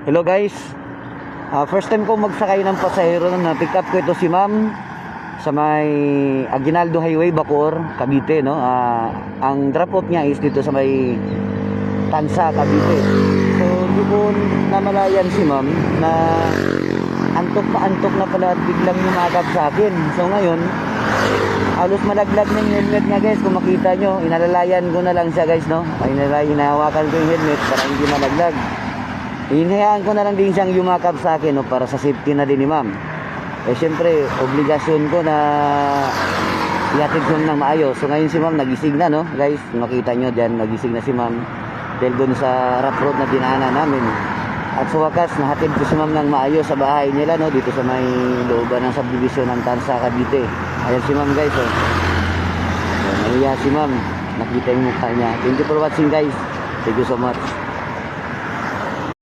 Hello guys, first time ko magsakay ng pasahero na pick up ko ito si ma'am sa may Aguinaldo Highway, Bacoor, Cavite, no? Ang drop off niya is dito sa may Tansa, Cavite. So hindi ko namalayan si ma'am na antok na pala at biglang yumakap sa akin. So ngayon, halos malaglag ng helmet niya guys. Kung makita nyo, inalalayan ko na lang siya guys, no? Hinahawakan ko yung helmet para hindi malaglag. Hinayaan ko na lang din siyang yumakap sa akin, no? Para sa safety na din ni ma'am. Eh syempre, obligasyon ko na ihatid ko ng maayos. So ngayon si ma'am nagising na, no guys. Makita nyo dyan, nagising na si ma'am dahil dun sa rough road na dinaanan namin. At sa wakas, nahatid ko si ma'am ng maayos sa bahay nila, no? Dito sa may looban ng subdivision ng Tansa, Cavite. Ayan si ma'am guys, oh. Nahiya si ma'am, nakita yung mukha niya. Thank you for watching guys. Thank you so much.